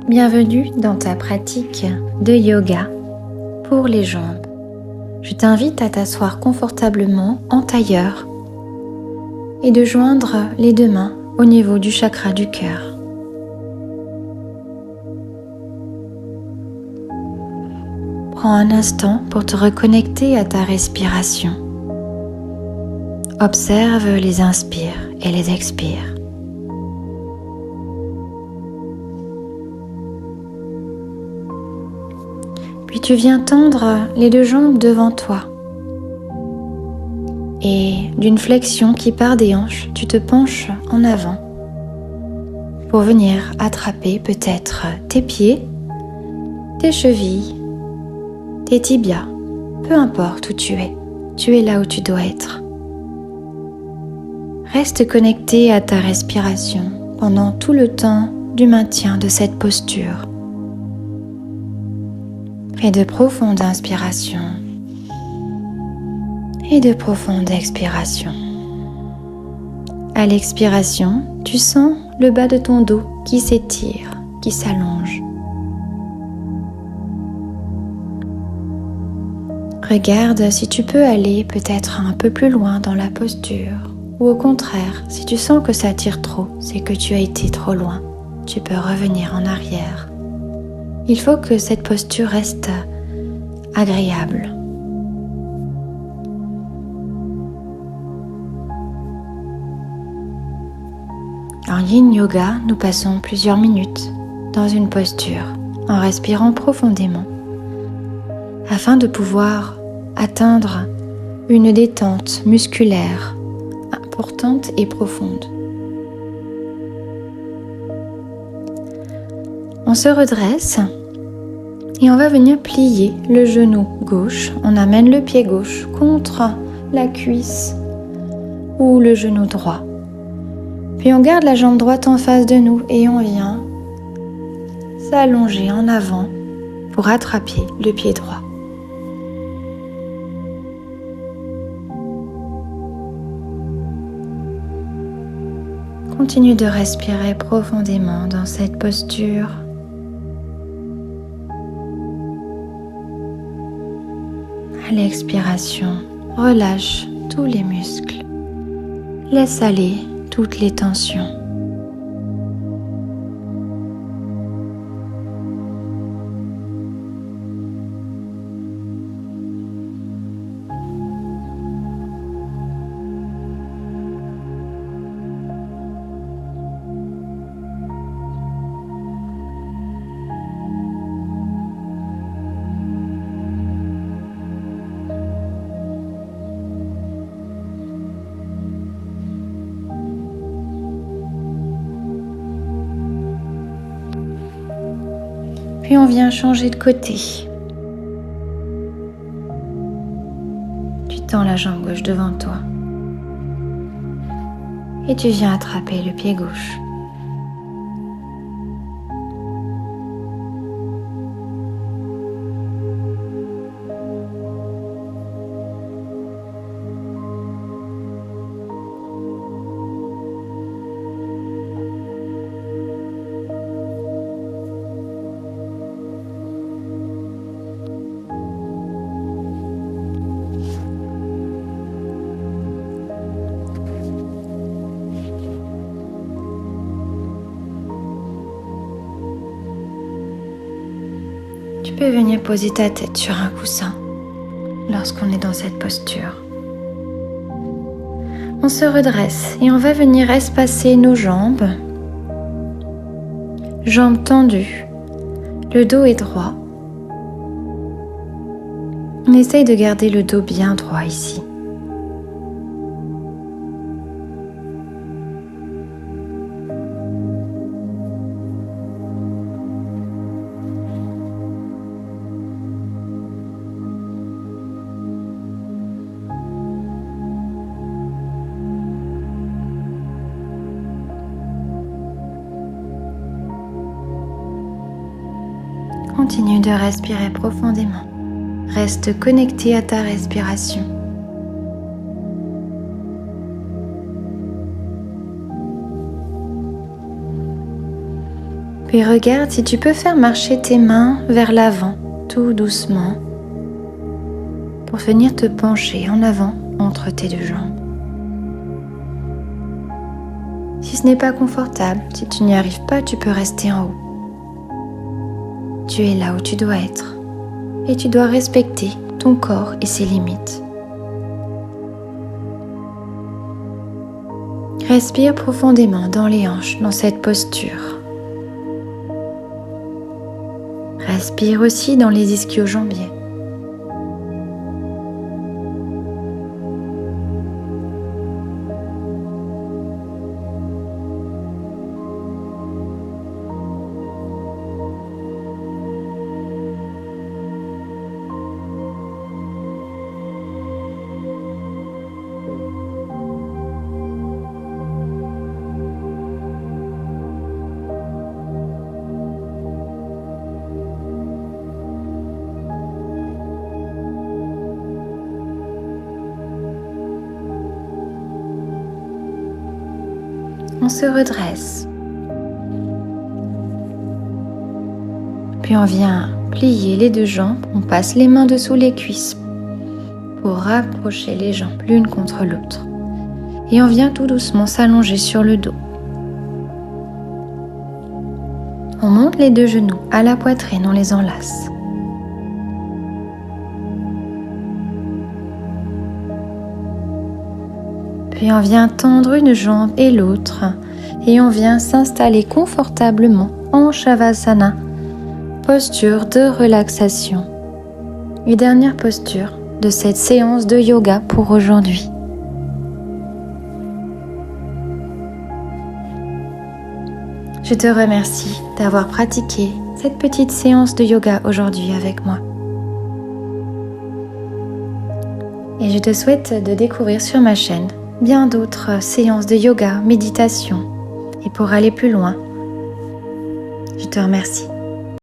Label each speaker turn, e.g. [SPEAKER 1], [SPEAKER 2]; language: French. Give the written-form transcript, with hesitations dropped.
[SPEAKER 1] Bienvenue dans ta pratique de yoga pour les jambes. Je t'invite à t'asseoir confortablement en tailleur et de joindre les deux mains au niveau du chakra du cœur. Prends un instant pour te reconnecter à ta respiration. Observe les inspires et les expires. Puis tu viens tendre les deux jambes devant toi. Et d'une flexion qui part des hanches, tu te penches en avant pour venir attraper peut-être tes pieds, tes chevilles, tes tibias, peu importe où tu es là où tu dois être. Reste connecté à ta respiration pendant tout le temps du maintien de cette posture. Fais de profondes inspirations et de profondes expirations. À l'expiration, tu sens le bas de ton dos qui s'étire, qui s'allonge. Regarde si tu peux aller peut-être un peu plus loin dans la posture, ou au contraire, si tu sens que ça tire trop, c'est que tu as été trop loin. Tu peux revenir en arrière. Il faut que cette posture reste agréable. En Yin Yoga, nous passons plusieurs minutes dans une posture en respirant profondément afin de pouvoir atteindre une détente musculaire importante et profonde. On se redresse et on va venir plier le genou gauche. On amène le pied gauche contre la cuisse ou le genou droit. Puis on garde la jambe droite en face de nous et on vient s'allonger en avant pour attraper le pied droit. Continue de respirer profondément dans cette posture. À l'expiration, relâche tous les muscles. Laisse aller toutes les tensions. Puis on vient changer de côté. Tu tends la jambe gauche devant toi. Et tu viens attraper le pied gauche. Tu peux venir poser ta tête sur un coussin lorsqu'on est dans cette posture. On se redresse et on va venir espacer nos jambes. Jambes tendues, le dos est droit. On essaye de garder le dos bien droit ici. Continue de respirer profondément. Reste connecté à ta respiration. Puis regarde si tu peux faire marcher tes mains vers l'avant, tout doucement, pour venir te pencher en avant entre tes deux jambes. Si ce n'est pas confortable, si tu n'y arrives pas, tu peux rester en haut. Tu es là où tu dois être et tu dois respecter ton corps et ses limites. Respire profondément dans les hanches, dans cette posture. Respire aussi dans les ischio-jambiers. On se redresse. Puis on vient plier les deux jambes, on passe les mains dessous les cuisses pour rapprocher les jambes l'une contre l'autre. Et on vient tout doucement s'allonger sur le dos. On monte les deux genoux à la poitrine, on les enlace. Puis on vient tendre une jambe et l'autre et on vient s'installer confortablement en Shavasana, posture de relaxation. Et dernière posture de cette séance de yoga pour aujourd'hui. Je te remercie d'avoir pratiqué cette petite séance de yoga aujourd'hui avec moi. Et je te souhaite de découvrir sur ma chaîne bien d'autres séances de yoga, méditation. Et pour aller plus loin, je te remercie.